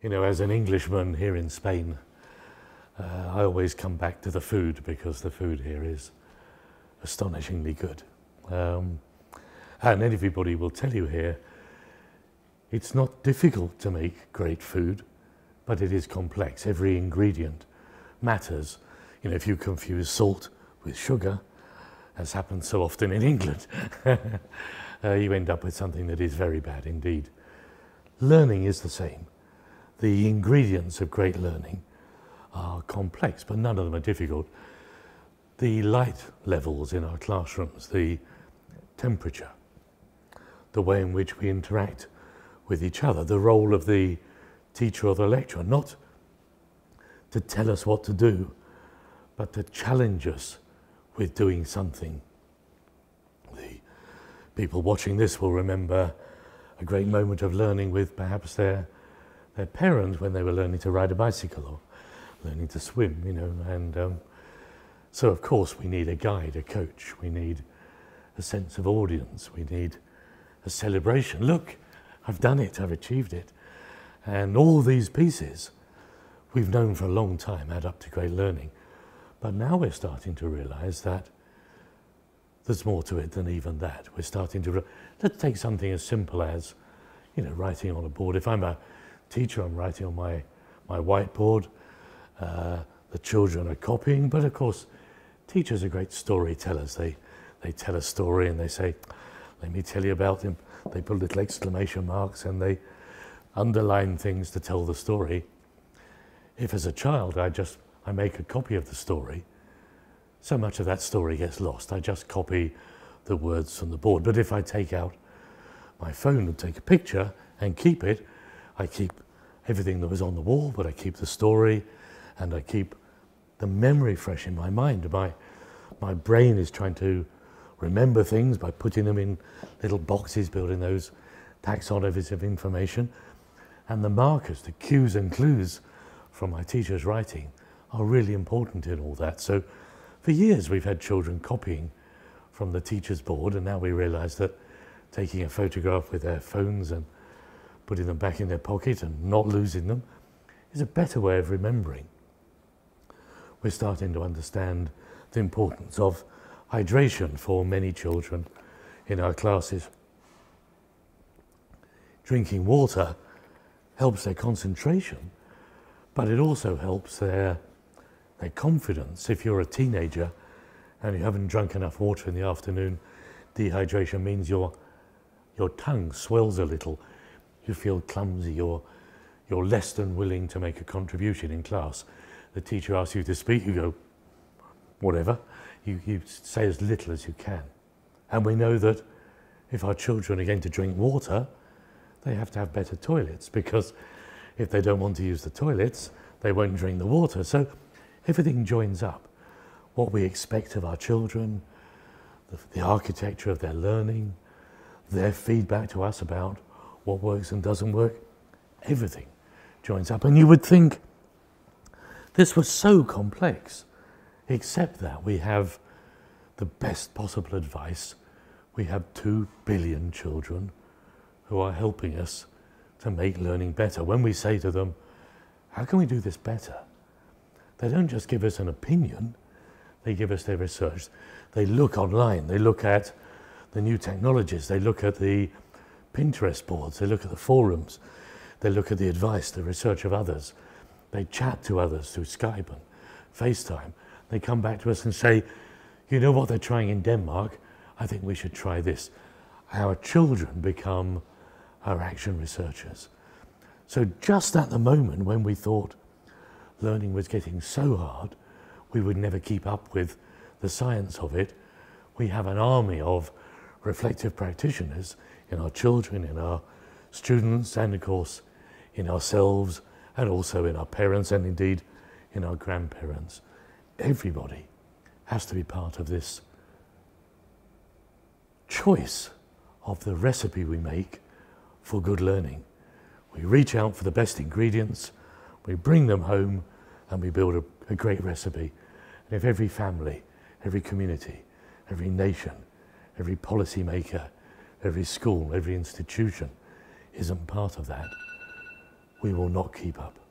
You know, as an Englishman here in Spain, I always come back to the food because the food here is astonishingly good. And everybody will tell you here, it's not difficult to make great food, but it is complex. Every ingredient matters. You know, if you confuse salt with sugar, as happens so often in England, you end up with something that is very bad indeed. Learning is the same. The ingredients of great learning are complex, but none of them are difficult. The light levels in our classrooms, the temperature, the way in which we interact with each other, the role of the teacher or the lecturer, not to tell us what to do, but to challenge us with doing something. The people watching this will remember a great moment of learning with perhaps their parents when they were learning to ride a bicycle or learning to swim, you know, and so of course we need a guide, a coach, we need a sense of audience, we need a celebration. Look, I've done it, I've achieved it. And all these pieces we've known for a long time add up to great learning. But now we're starting to realize that there's more to it than even that. We're starting to, let's take something as simple as, you know, writing on a board. If I'm a teacher, I'm writing on my whiteboard. The children are copying, but of course, teachers are great storytellers. They tell a story and they say, let me tell you about him. They put little exclamation marks and they underline things to tell the story. If as a child I make a copy of the story, so much of that story gets lost. I just copy the words from the board. But if I take out my phone and take a picture and keep it, I keep everything that was on the wall, but I keep the story and I keep the memory fresh in my mind. My brain is trying to remember things by putting them in little boxes, building those taxonomies of information. And the markers, the cues and clues from my teacher's writing are really important in all that. So for years we've had children copying from the teacher's board, and now we realize that taking a photograph with their phones and putting them back in their pocket and not losing them is a better way of remembering. We're starting to understand the importance of hydration for many children in our classes. Drinking water helps their concentration, but it also helps their confidence. If you're a teenager and you haven't drunk enough water in the afternoon, dehydration means your tongue swells a little, you feel clumsy, you're less than willing to make a contribution in class. The teacher asks you to speak, you go, whatever. You say as little as you can. And we know that if our children are going to drink water, they have to have better toilets, because if they don't want to use the toilets, they won't drink the water. So everything joins up. What we expect of our children, the architecture of their learning, their feedback to us about what works and doesn't work, everything joins up. And you would think this was so complex, except that we have the best possible advice. We have 2 billion children who are helping us to make learning better. When we say to them, how can we do this better? They don't just give us an opinion, they give us their research. They look online, they look at the new technologies, they look at the Pinterest boards, they look at the forums, they look at the advice, the research of others. They chat to others through Skype and FaceTime. They come back to us and say, you know what they're trying in Denmark? I think we should try this. Our children become our action researchers. So just at the moment when we thought learning was getting so hard, we would never keep up with the science of it, we have an army of reflective practitioners in our children, in our students, and of course in ourselves, and also in our parents, and indeed in our grandparents. Everybody has to be part of this choice of the recipe we make for good learning. We reach out for the best ingredients, we bring them home, and we build a great recipe. And if every family, every community, every nation, every policy maker, every school, every institution isn't part of that, we will not keep up.